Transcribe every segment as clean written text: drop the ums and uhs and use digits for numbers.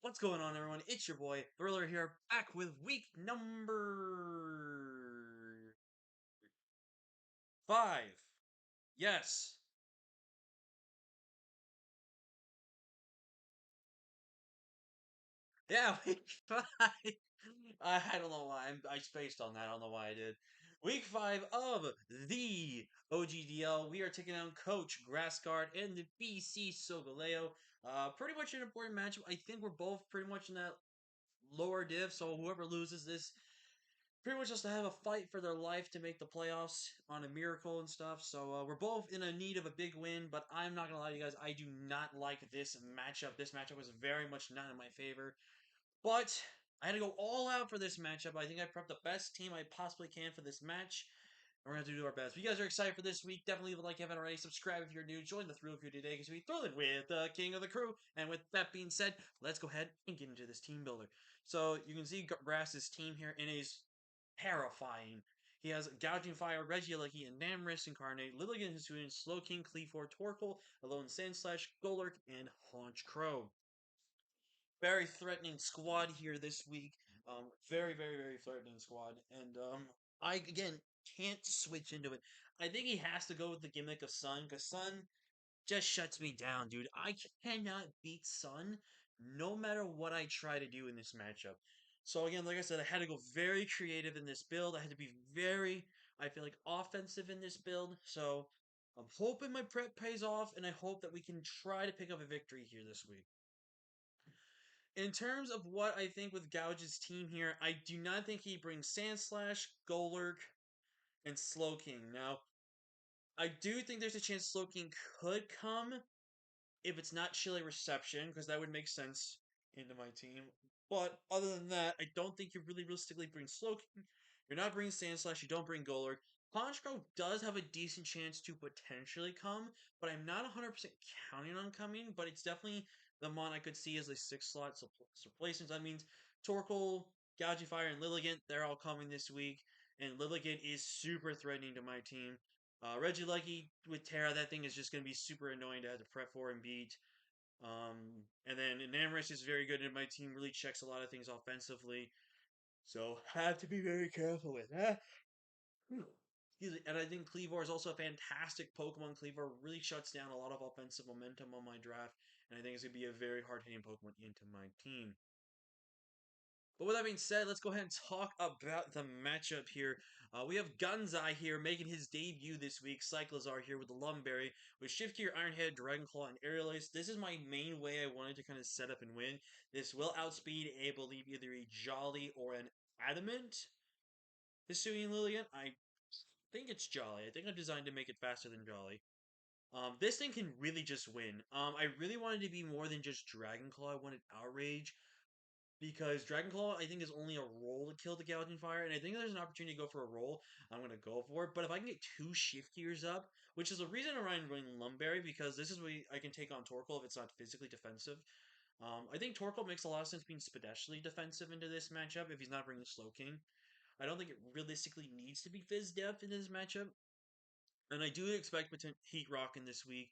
What's going on, everyone? It's your boy Thriller here, back with week number 5. Yes. Yeah, week 5. I don't know why. I spaced on that. I don't know why I did. Week 5 of the OGDL. We are taking on Coach Grassguard and the BC Sogaleo. Pretty much an important matchup. I think we're both pretty much in that lower div, so whoever loses this pretty much just to have a fight for their life to make the playoffs on a miracle and stuff. So we're both in a need of a big win, but I'm not gonna lie to you guys, I do not like this matchup. This matchup was very much not in my favor, but I had to go all out for this matchup. I think I prepped the best team I possibly can for this match. We're going to do our best. If you guys are excited for this week, definitely leave a like if you haven't already. Subscribe if you're new. Join the thrill crew today because we thrilling with the king of the crew. And with that being said, let's go ahead and get into this team builder. So you can see Grass's team here, and it is terrifying. He has Gouging Fire, Regieleki, and Namris Incarnate, Lilligan Hisuian, Slowking, Cleaver, Torkoal, Alone Sandslash, Golurk, and Haunch Crow. Very threatening squad here this week. Very, very, very threatening squad. And I again can't switch into it. I think he has to go with the gimmick of Sun because Sun just shuts me down, dude. I cannot beat Sun no matter what I try to do in this matchup. So again, like I said, I had to go very creative in this build. I had to be very, I feel like, offensive in this build. So I'm hoping my prep pays off, and I hope that we can try to pick up a victory here this week. In terms of what I think with Gouge's team here, I do not think he brings Sandslash, Golurk, and Slowking. Now, I do think there's a chance Slowking could come if it's not Chile Reception, because that would make sense into my team. But other than that, I don't think you really realistically bring Slowking. You're not bringing Sandslash, you don't bring Golurk. Ponchgrove does have a decent chance to potentially come, but I'm not 100% counting on coming, but it's definitely the mon I could see as a 6 slot replacement. That means Torkoal, Gouging Fire, and Lilligant, they're all coming this week, and Lilligant is super threatening to my team. Reggie Lucky with Terra, that thing is just going to be super annoying to have to prep for and beat. And then Namorous is very good, and my team really checks a lot of things offensively. So have to be very careful with that. Excuse me. And I think Cleaver is also a fantastic Pokemon. Cleaver really shuts down a lot of offensive momentum on my draft, and I think it's going to be a very hard hitting Pokemon into my team. But with that being said, let's go ahead and talk about the matchup here. We have Gunzai here making his debut this week. Cyclizar here with the Lumberry, with Shift Gear, Ironhead, Dragonclaw, and Aerial Ace. This is my main way I wanted to kind of set up and win. This will outspeed, I believe, either a Jolly or an Adamant. Hisuian Lillian, I think it's Jolly. I think I'm designed to make it faster than Jolly. This thing can really just win. I really wanted to be more than just Dragonclaw. I wanted Outrage because Dragonclaw, I think, is only a roll to kill the Gouging Fire, and I think there's an opportunity to go for a roll. I'm going to go for it. But if I can get 2 Shift Gears up, which is the reason I'm running Lumberry, because this is where I can take on Torkoal if it's not physically defensive. I think Torkoal makes a lot of sense being specially defensive into this matchup if he's not bringing Slowking. I don't think it realistically needs to be Fizz Def in this matchup. And I do expect Heat Rock in this week.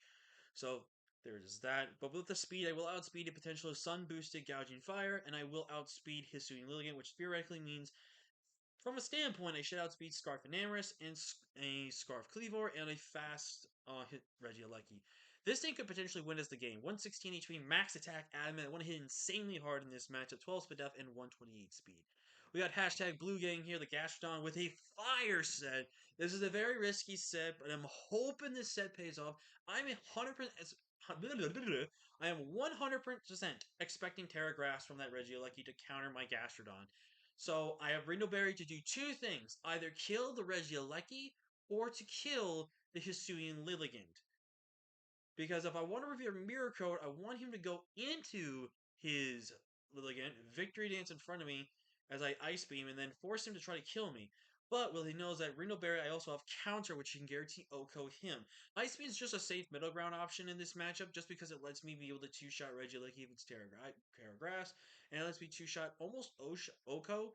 So there is that. But with the speed, I will outspeed a potential Sun Boosted Gouging Fire, and I will outspeed Hisuian Lilligant, which theoretically means, from a standpoint, I should outspeed Scarf Enamoris and a Scarf Cleavor and a fast hit Regieleki. This thing could potentially win us the game. 116 HP, max attack, adamant. I want to hit insanely hard in this matchup. 12 speed def and 128 speed. We got hashtag Blue Gang here, the Gastrodon, with a fire set. This is a very risky set, but I'm hoping this set pays off. I'm 100%. I am 100% expecting Terra Grass from that Regieleki to counter my Gastrodon. So I have Brindleberry to do 2 things: either kill the Regieleki or to kill the Hisuian Lilligant. Because if I want to reveal Mirror Code, I want him to go into his Lilligant, Victory Dance in front of me as I Ice Beam, and then force him to try to kill me. But well, he knows that Brindleberry, I also have Counter, which can guarantee OHKO him. Ice Beam is just a safe middle ground option in this matchup, just because it lets me be able to 2-shot Regieleki if it's Terra Grass, and it lets me 2-shot almost OHKO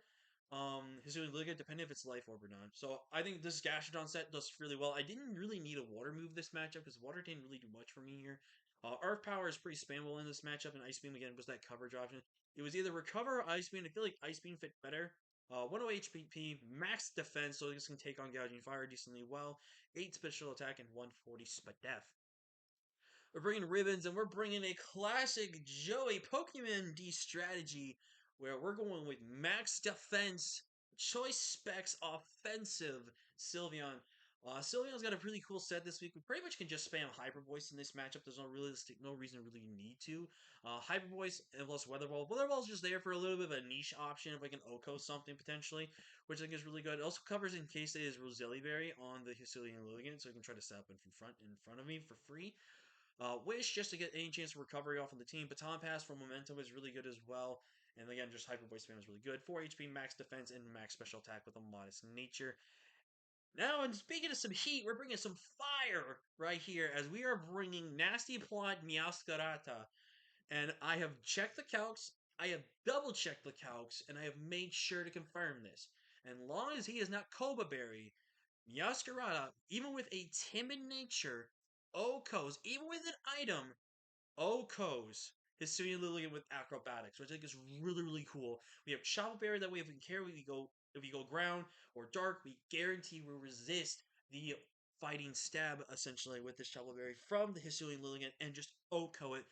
his Liga, depending if it's Life Orb or not. So I think this Gastrodon set does really well. I didn't really need a Water move this matchup because Water didn't really do much for me here. Earth Power is pretty spammable in this matchup, and Ice Beam again was that coverage option. It was either Recover or Ice Beam. I feel like Ice Beam fit better. 108 HP, max defense, so this can take on Gouging Fire decently well. 8 special attack and 140 spadef. We're bringing ribbons and we're bringing a classic Joey Pokemon D strategy where we're going with max defense, choice specs, offensive Sylveon. Sylveon's got a really cool set this week. We pretty much can just spam Hyper Voice in this matchup. There's no reason to really need to. Hyper Voice and plus Weather Ball. Weather Ball's just there for a little bit of a niche option if I can Oko something potentially, which I think is really good. It also covers in case it is Roselia Berry on the Hisuian Lilligant, so I can try to set up in front of me for free. Wish just to get any chance of recovery off on the team. Baton Pass for momentum is really good as well. And again, just Hyper Voice Spam is really good. 4 HP, max defense, and max special attack with a modest nature. Now, and speaking of some heat, we're bringing some fire right here as we are bringing Nasty Plot Meowscarada. And I have checked the calcs, I have double checked the calcs, and I have made sure to confirm this. And long as he is not Koba Berry, Meowscarada, even with a timid nature, Okos, even with an item, Okos, Hisuian Lilligant with acrobatics, which I think is really, really cool. We have Chopper Berry that way if we care, if we go ground or dark, we guarantee we resist the fighting stab essentially with this Chopper Berry from the Hisuian Lilligant and just Oko it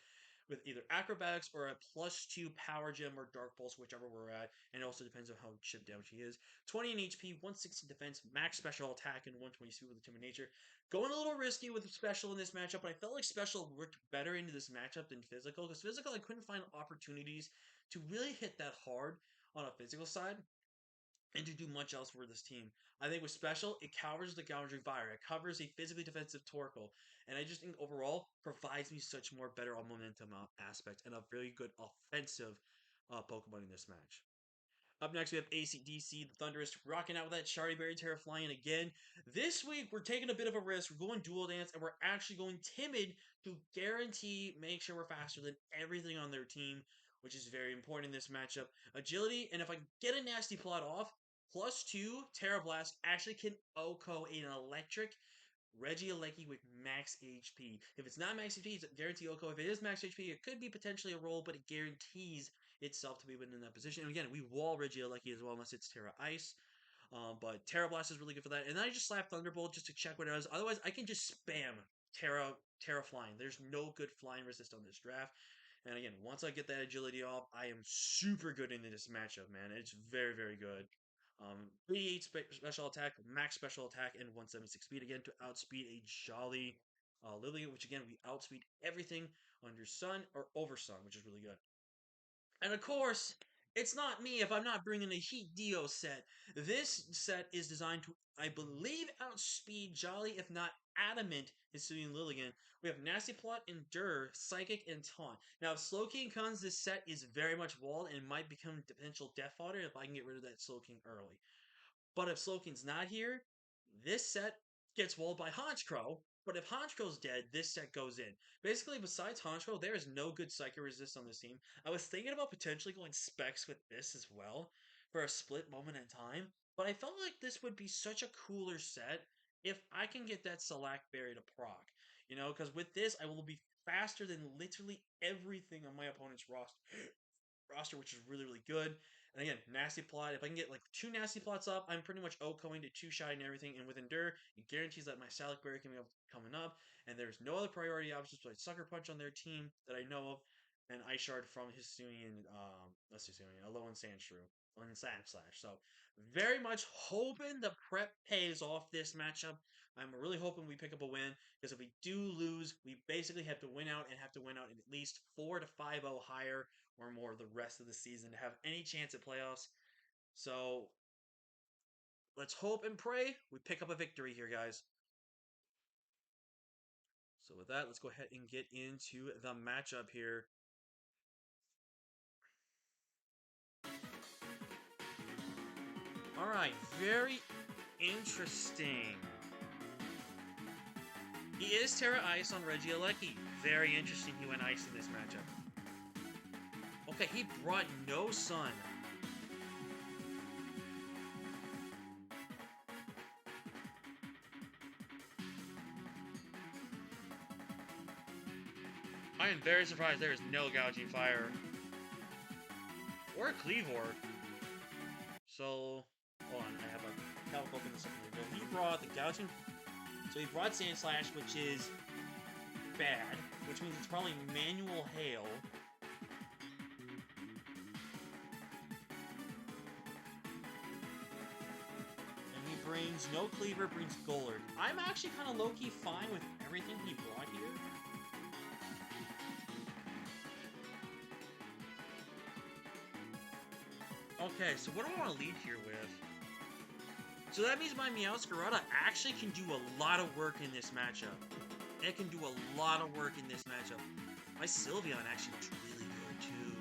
with either acrobatics or a +2 power gem or dark pulse, whichever we're at, and it also depends on how chip damage he is. 20 in HP, 160 defense, max special attack, and 120 speed with the timid nature. Going a little risky with special in this matchup, but I felt like special worked better into this matchup than physical, because physical I couldn't find opportunities to really hit that hard on a physical side and to do much else for this team. I think with special, it covers the Gouging Fire. It covers a physically defensive Torkoal. And I just think overall provides me such more better on momentum aspect and a very good offensive Pokemon in this match. Up next, we have ACDC, the Thunderous, rocking out with that Shari Berry Terra flying again. This week, we're taking a bit of a risk. We're going Dual Dance, and we're actually going Timid to guarantee make sure we're faster than everything on their team, which is very important in this matchup. Agility, and if I get a nasty plot off, +2 Terra Blast actually can Oko an electric Regieleki with max HP. If it's not max HP, it's a guarantee Oko. If it is max HP, it could be potentially a roll, but it guarantees itself to be within that position. And again, we wall Regieleki as well, unless it's Terra Ice. But Terra Blast is really good for that. And then I just slap Thunderbolt just to check what it does. Otherwise, I can just spam Terra Flying. There's no good flying resist on this draft. And again, once I get that agility off, I am super good into this matchup, man. It's very, very good. 38 special attack, max special attack, and 176 speed again to outspeed a Jolly Lillian, which again, we outspeed everything under Sun or over Sun, which is really good. And of course, it's not me if I'm not bringing a Heat Dio set. This set is designed to, I believe, outspeed Jolly, if not Adamant, Hisuian Lilligan. We have Nasty Plot, Endure, Psychic, and Taunt. Now, if Slowking comes, this set is very much walled and might become potential death fodder if I can get rid of that Slowking early. But if Slowking's not here, this set gets walled by Honchkrow. But if Honchkrow's dead, this set goes in. Basically, besides Honchkrow, there is no good Psychic resist on this team. I was thinking about potentially going Specs with this as well for a split moment in time. But I felt like this would be such a cooler set if I can get that Select Berry to proc. You know, because with this, I will be faster than literally everything on my opponent's roster, which is really, really good. And again, Nasty Plot. If I can get like 2 Nasty Plots up, I'm pretty much Okoing to 2 Shine and everything. And with Endure, it guarantees that my Salic Berry can be coming up. And there's no other priority options but Sucker Punch on their team that I know of. And Ice Shard from Hisuian, Alolan Sandshrew on Sand Slash. So, very much hoping the prep pays off this matchup. I'm really hoping we pick up a win because if we do lose, we basically have to win out and have to win out at least 4 to 5-0 higher or more the rest of the season to have any chance at playoffs. So let's hope and pray we pick up a victory here, guys. So with that, let's go ahead and get into the matchup here. All right, very interesting. He is Terra Ice on Regieleki. Very interesting he went Ice in this matchup. Okay, he brought no Sun. I am very surprised there is no Gouging Fire. Or a Cleavor. So, hold on, I have a calc open this up. So he brought the Gouging. So he brought Sand Slash, which is bad, which means it's probably Manual Hail. And he brings no Cleaver, brings Golard. I'm actually kind of low-key fine with everything he brought here. Okay, so what do I want to lead here with? So that means my Meowscarada actually can do a lot of work in this matchup. It can do a lot of work in this matchup. My Sylveon actually looks really good, too.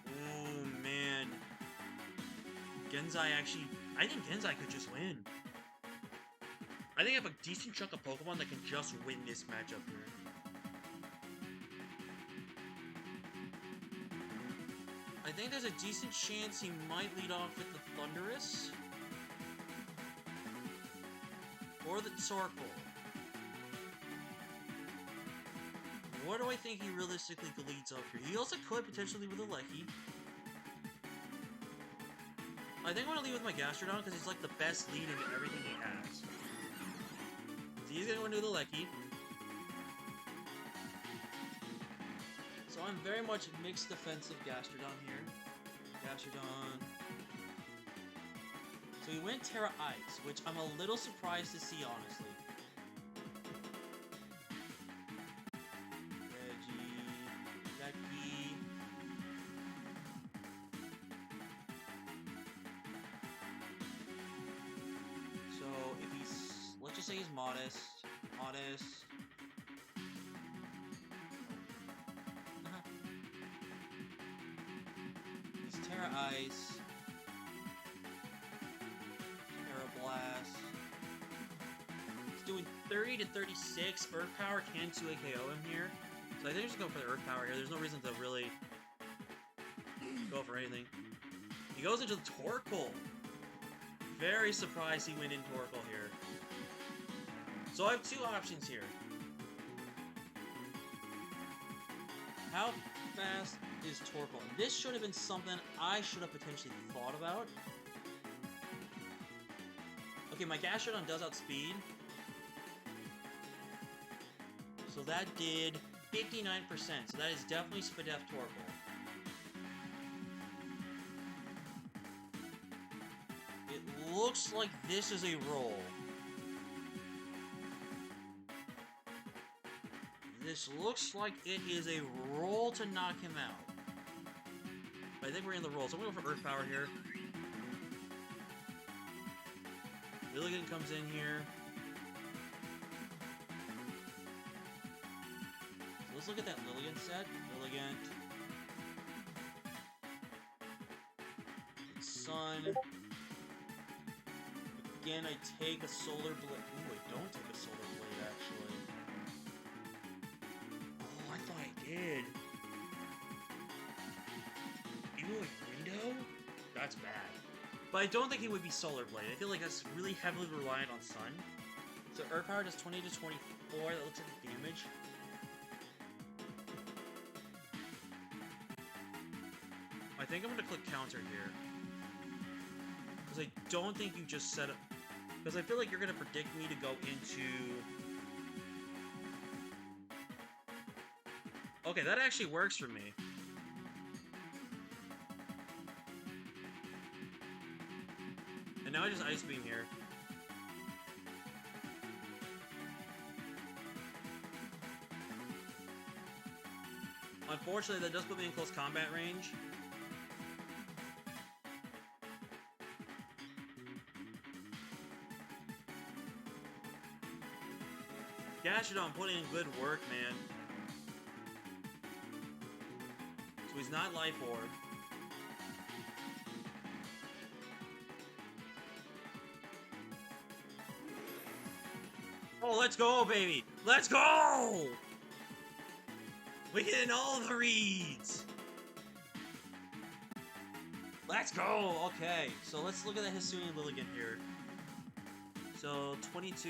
Oh, man. Genzai actually... I think Genzai could just win. I think I have a decent chunk of Pokemon that can just win this matchup here. I think there's a decent chance he might lead off with the Thundurus. Or the Torkoal. What do I think he realistically leads off here? He also could potentially with a Lecky. I think I'm going to lead with my Gastrodon because he's like the best lead into everything he has. So he's going to go into the Lecky. So I'm very much mixed defensive Gastrodon here. Gastrodon. So he went Terra Ice, which I'm a little surprised to see, honestly. Lecky. So if he's, let's just say he's modest. He's Terra Ice. Blast. It's doing 30 to 36. Earth Power can 2 AKO him here. So I think I'm just going for the Earth Power here. There's no reason to really go for anything. He goes into the Torkoal. Very surprised he went in Torkoal here. So I have two options here. How fast is Torkoal? This should have been something I should have potentially thought about. Okay, my Gastrodon does outspeed. So that did 59%. So that is definitely Spadef Torkoal. It looks like this is a roll. This looks like it is a roll to knock him out. But I think we're in the roll. So I'm going to go for Earth Power here. Lilligant comes in here. So let's look at that Lilligant set. Lilligant. Sun. Again, I take a Solar Blade. Ooh, I don't take a Solar Blade, actually. Oh, I thought I did. Ew, window? That's bad. But I don't think he would be Solar Blade. I feel like that's really heavily reliant on Sun. So Earth Power does 20 to 24. That looks like the damage. I think I'm going to click Counter here. Because I don't think you just set up... Because I feel like you're going to predict me to go into... Okay, that actually works for me. And now I just Ice Beam here. Unfortunately, that does put me in close combat range. Gastrodon putting in good work, man. So he's not Life Orb. Oh, let's go, baby! Let's go! We get in all the reads! Let's go! Okay, so let's look at the Hisuian Lilligant here. So, 22...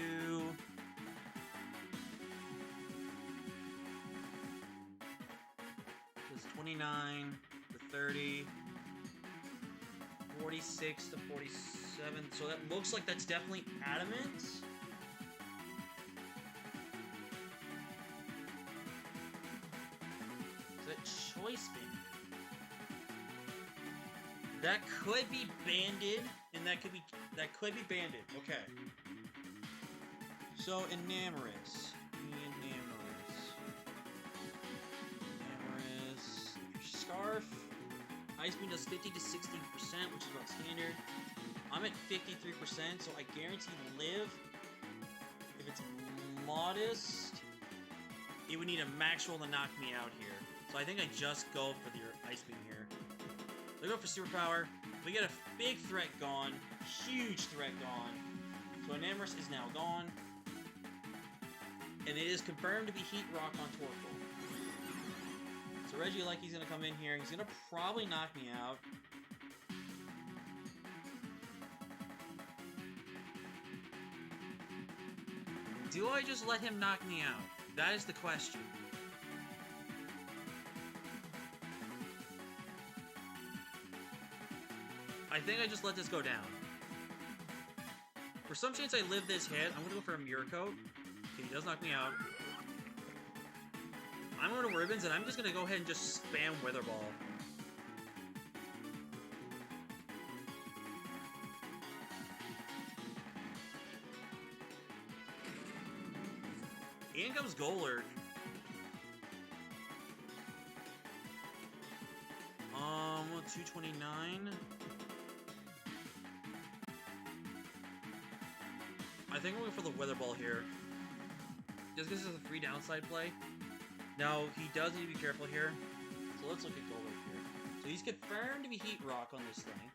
29 to 30. 46 to 47. So that looks like that's definitely adamant. Is that choice banded? That could be banded, and that could be banded. Okay. So enamorous. Scarf. Ice beam does 50 to 60%, which is about standard. I'm at 53%, so I guarantee live. If it's modest, it would need a max roll to knock me out here. So I think I just go for the ice beam here. I go for superpower. We get a big threat gone, huge threat gone. So Enamorous is now gone. And it is confirmed to be Heat Rock on Torkoal. So Reggie like he's gonna come in here. He's gonna probably knock me out. Do I just let him knock me out? That is the question. I think I just let this go down. For some chance I live this hit, I'm gonna go for a Mirror Coat. Okay, he does knock me out. I'm going to Ribbons, and I'm just going to go ahead and just spam Wither Ball. In comes Golurk. 229. I think I'm going for the Wither Ball here. Just because it's a free downside play. Now, he does need to be careful here. So let's look at Golurk here. So he's confirmed to be Heat Rock on this thing.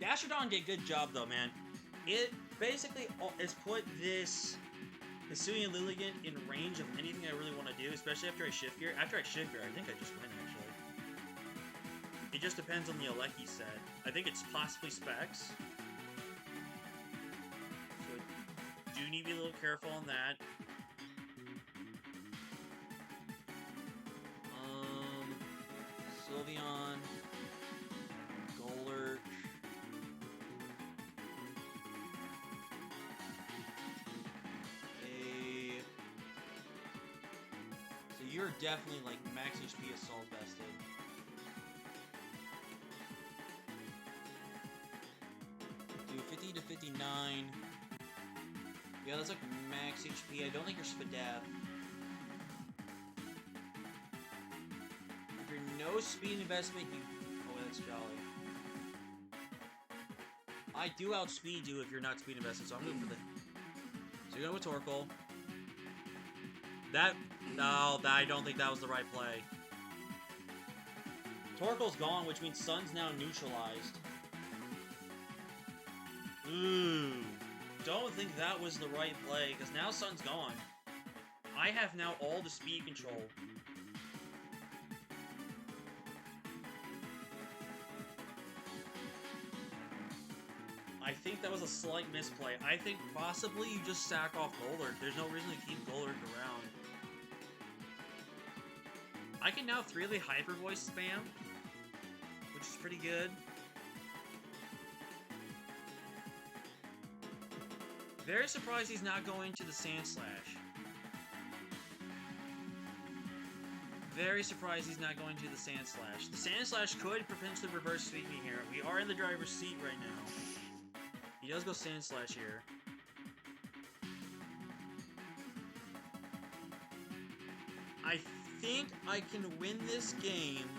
Gastrodon did a good job, though, man. It basically has put this Hisuian Lilligant in range of anything I really want to do, especially after I shift gear. After I shift gear, I think I just win, actually. It just depends on the Alecki set. I think it's possibly Specs. So I do need to be a little careful on that. SYLVEON, Golurk, so you're definitely like max HP assault vested. Do 50 to 59. Yeah, that's like max HP. I don't think you're Spadef. No speed investment, you... Oh, that's jolly. I do outspeed you if you're not speed invested, so I'm going for the... So you're going with Torkoal. That... No, I don't think that was the right play. Torkoal's gone, which means Sun's now neutralized. Ooh. Don't think that was the right play, because now Sun's gone. I have now all the speed control. I think that was a slight misplay. I think possibly you just sack off Golurk. There's no reason to keep Golurk around. I can now 3-lay Hyper Voice spam, which is pretty good. Very surprised he's not going to the Sand Slash. Very surprised he's not going to the Sand Slash. The Sand Slash could potentially reverse sweep me here. We are in the driver's seat right now. He does go Sand Slash here. I think I can win this game.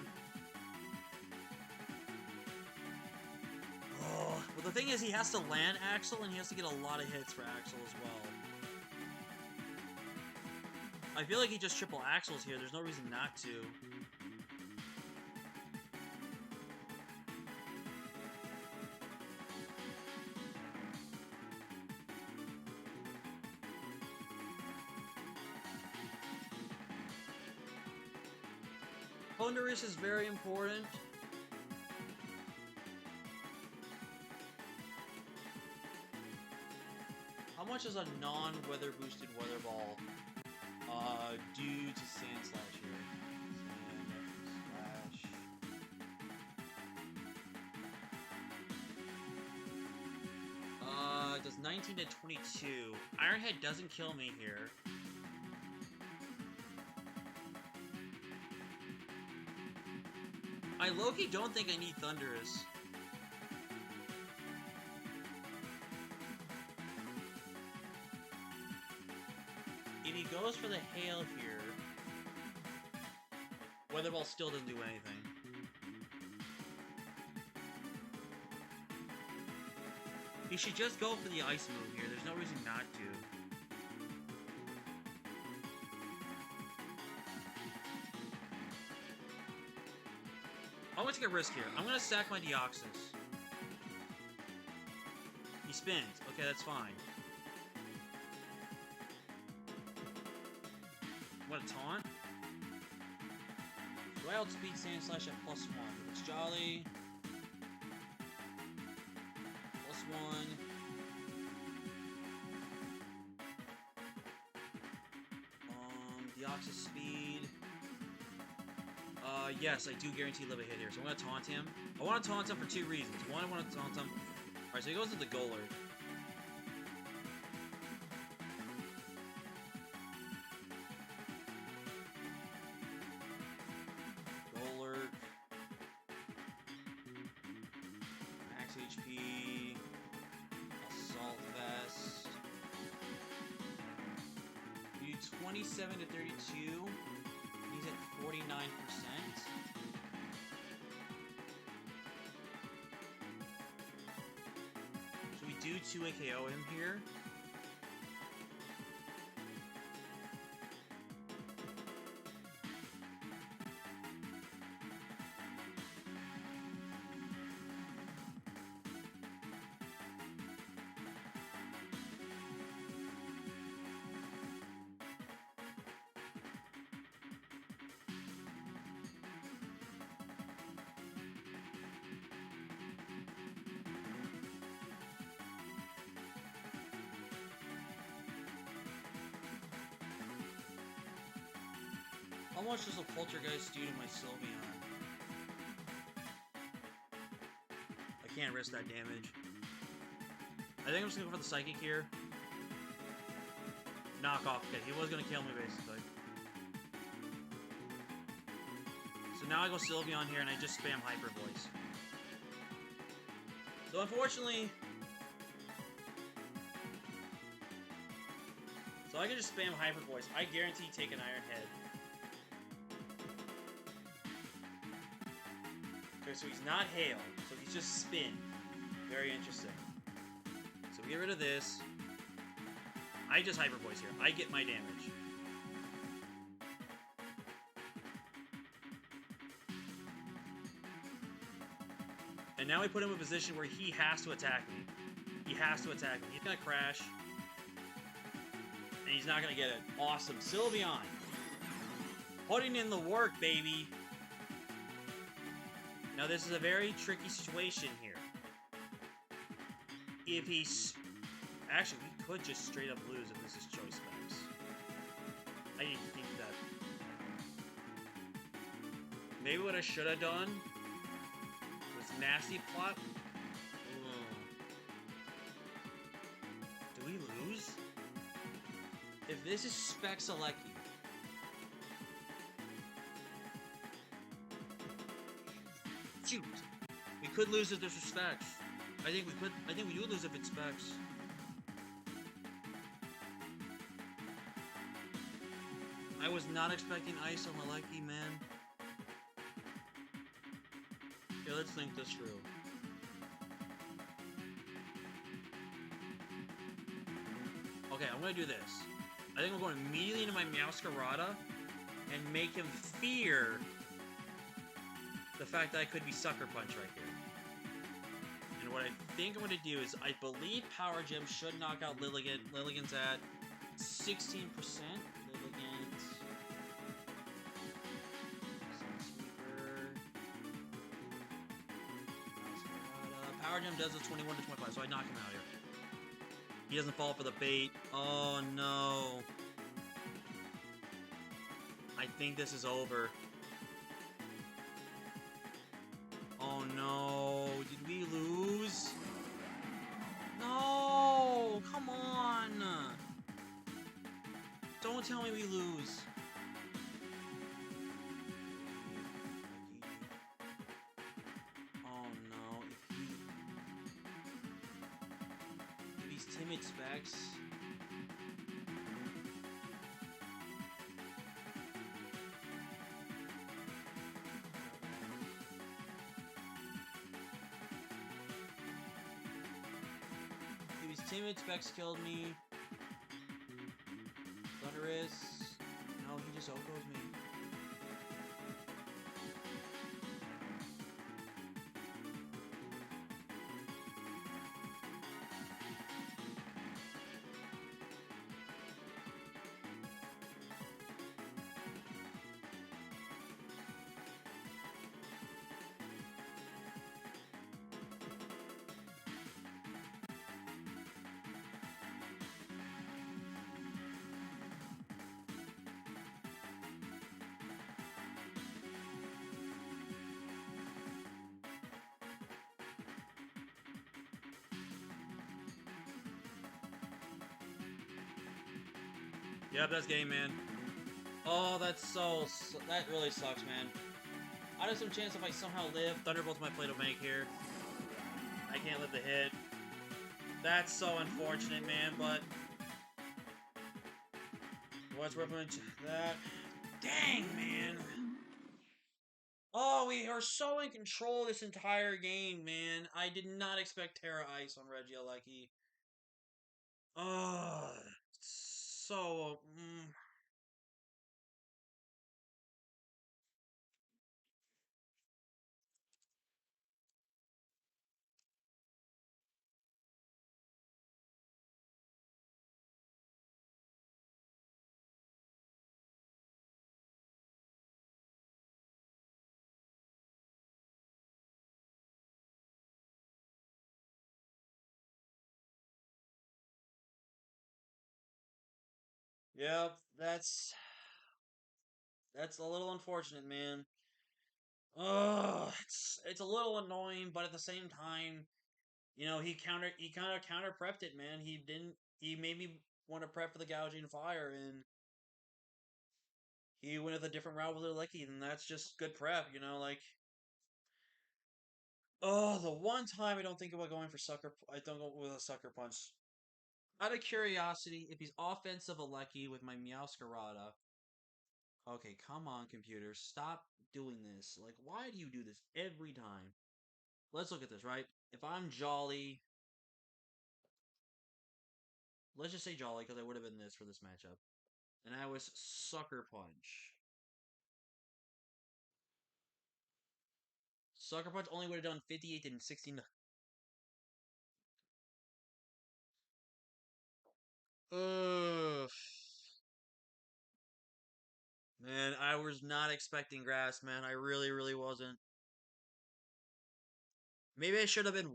Oh, well, the thing is, he has to land Axel, and he has to get a lot of hits for Axel as well. I feel like he just triple Axels here. There's no reason not to. Thunderous is very important. How much is a non-weather boosted Weather Ball do to Sand Slash here? Sand Slash. is 19 to 22. Ironhead doesn't kill me here. I low-key don't think I need Thunderous. If he goes for the Hail here, Weather Ball still doesn't do anything. He should just go for the Ice move here. There's no reason not to. I'm going to take a risk here. I'm going to sack my Deoxys. He spins. Okay, that's fine. What a taunt. Do I outspeed Sand Slash at +1? It's Jolly. +1. Deoxys speed. Yes, I do guarantee live a hit here, so I'm gonna taunt him. I want to taunt him for two reasons. One, I want to taunt him. Alright, so he goes to the Golurk. Golurk. Max HP. Assault Vest. You do 27 to 32. He's at 49%. So we do 2 AKO him here. How much does a Poltergeist do to my SYLVEON? I can't risk that damage. I think I'm just gonna go for the Psychic here. Knock off. Okay, he was gonna kill me basically. So now I go SYLVEON here and I just spam Hyper Voice. So unfortunately... So I can just spam Hyper Voice. I guarantee take an Iron Head. Okay, so he's not Hail, so he's just Spin. Very interesting. So we get rid of this. I just Hyper Voice here. I get my damage. And now we put him in a position where he has to attack me. He has to attack me. He's gonna crash. And he's not gonna get it. Awesome. SYLVEON. Putting in the work, baby. Now, this is a very tricky situation here. If he's... Actually, we could just straight up lose if this is choice specs. I didn't think that. Maybe what I should have done was Nasty Plot. Do we lose? If this is Spec Selecki. Shoot! We could lose if there's Specs. I think we could. I think we do lose if it's Specs. I was not expecting Ice on Maleki, man. Okay, let's think this through. Okay, I'm gonna do this. I think I'm going immediately into my Meowscarada and make him fear the fact that I could be Sucker Punch right here. And what I think I'm going to do is, I believe Power Gem should knock out Lilligant. Lilligant's at 16%. Lilligant. Sunsweeper. Power Gem does a 21 to 25, so I knock him out here. He doesn't fall for the bait. Oh no. I think this is over. Oh no, did we lose? No! Don't tell me we lose. Oh no. If he's timid specs. If he's timid specs killed me. Thunderous. No, he just outgoes me. Yep, that's game, man. Oh, that really sucks, man. I have some chance if I somehow live. Thunderbolt's my play to make here. I can't live the hit. That's so unfortunate, man, but... What's reference that? Dang, man. Oh, we are so in control this entire game, man. I did not expect Terra Ice on Regieleki. Oh, so... Yep, that's a little unfortunate, man. It's a little annoying, but at the same time, he kind of counter prepped it, man. He made me want to prep for the gouging fire, and he went with a different route with Lecky, and that's just good prep, like. Oh, the one time I don't think about going for I don't go with a sucker punch. Out of curiosity, if he's offensive Alecki with my Meowscarada, okay, come on, computer, stop doing this. Like, why do you do this every time? Let's look at this, right? If I'm Jolly, let's just say Jolly, because I would have been this for this matchup. And I was Sucker Punch. Sucker Punch only would have done 58 and 16. Ugh. Man, I was not expecting grass, man. I really, really wasn't. Maybe I should have been.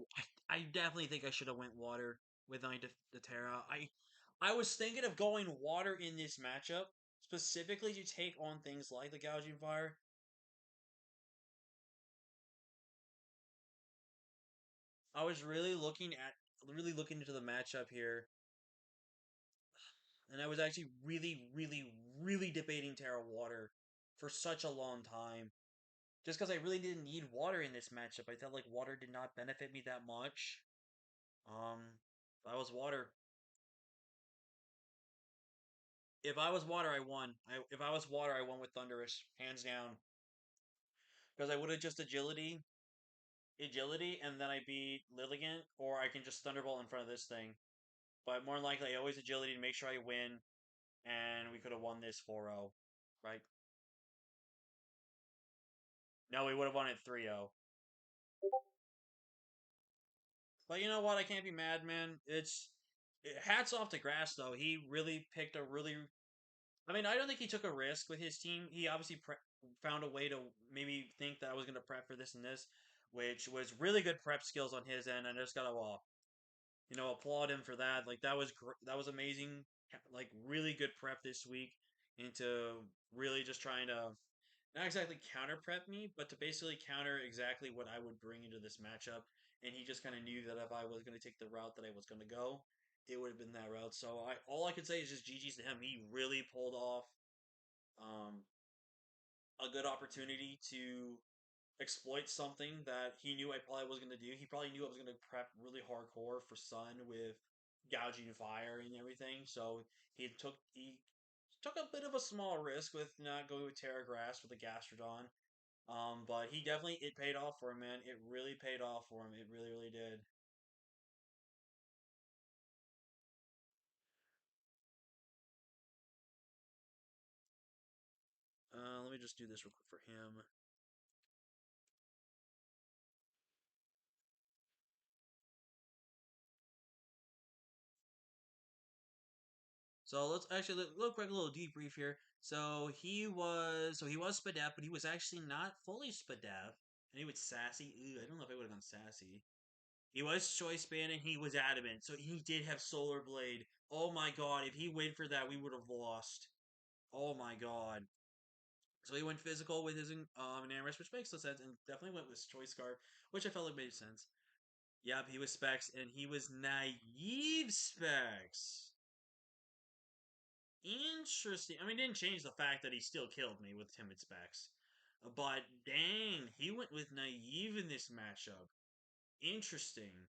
I definitely think I should have went water with my Terra. I was thinking of going water in this matchup specifically to take on things like the gouging fire. I was really looking into the matchup here, and I was actually really, really, really debating Terra water for such a long time. Just because I really didn't need water in this matchup, I felt like water did not benefit me that much. Um, if I was water, if I was water, I won. If I was water, I won with Thunderous, hands down. Because I would have just agility, and then I beat Lilligant, or I can just Thunderbolt in front of this thing. But more than likely, I always agility to make sure I win, and we could have won this 4-0, right? No, we would have won it 3-0. But you know what? I can't be mad, man. Hats off to Grass though. He really picked a really. I mean, I don't think he took a risk with his team. He obviously found a way to maybe think that I was going to prep for this and this, which was really good prep skills on his end. And I just gotta, applaud him for that. Like that was amazing. Like really good prep this week into really just trying to not exactly counter prep me, but to basically counter exactly what I would bring into this matchup. And he just kind of knew that if I was going to take the route that I was going to go, it would have been that route. So I all I can say is just GG's to him. He really pulled off um, a good opportunity to exploit something that he knew I probably was going to do. He probably knew I was going to prep really hardcore for Sun with gouging fire and everything. So he took a bit of a small risk with not going with Terra Grass with the Gastrodon. But he definitely it paid off for him, man. It really paid off for him. It really, really did. Let me just do this real quick for him. So let's actually look quick a little debrief here. So he was Spadef, but he was actually not fully Spadef, and he was sassy. Ew, I don't know if I would have gone sassy. He was choice band and he was adamant, so he did have Solar Blade. Oh my god, if he waited for that, we would have lost. Oh my god. So he went physical with his Namorous, which makes no sense, and definitely went with Choice Scarf, which I felt like made sense. Yep, he was Specs, and he was naive Specs. Interesting. I mean, it didn't change the fact that he still killed me with timid specs. But dang, he went with naive in this matchup. Interesting.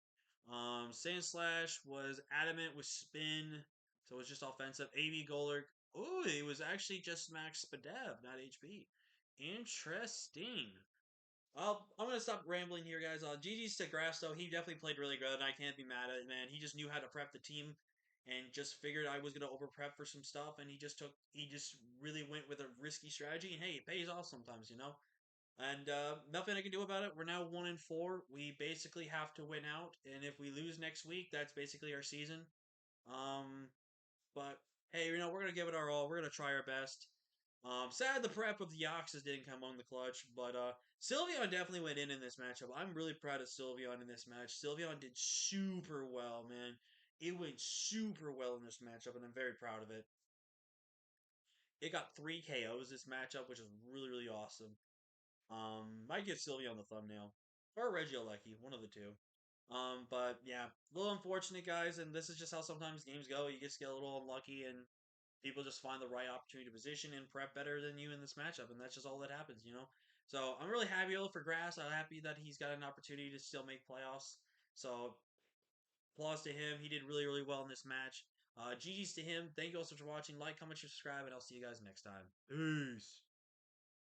Sand Slash was adamant with spin, so it was just offensive. AV Golurk, oh, it was actually just max Spadev, not HP. Interesting. I'm gonna stop rambling here, guys. GG's to Grass though, he definitely played really good, and I can't be mad at it, man. He just knew how to prep the team, and just figured I was gonna over prep for some stuff, and he just really went with a risky strategy, and hey, it pays off sometimes, you know. And nothing I can do about it. We're now 1-4. We basically have to win out, and if we lose next week, that's basically our season. Um, but hey, we're gonna give it our all. We're gonna try our best. Sad the prep of the Yoxes didn't come on the clutch, but Sylveon definitely went in this matchup. I'm really proud of Sylveon in this match. Sylveon did super well, man. It went super well in this matchup, and I'm very proud of it. It got 3 KOs this matchup, which is really, really awesome. Might get Sylveon on the thumbnail. Or Regieleki, one of the two. But yeah, a little unfortunate, guys, and this is just how sometimes games go. You just get a little unlucky, and people just find the right opportunity to position and prep better than you in this matchup, and that's just all that happens. So I'm really happy for Grass. I'm happy that he's got an opportunity to still make playoffs. So applause to him. He did really, really well in this match. GG's to him. Thank you all so much for watching. Like, comment, subscribe, and I'll see you guys next time. Peace.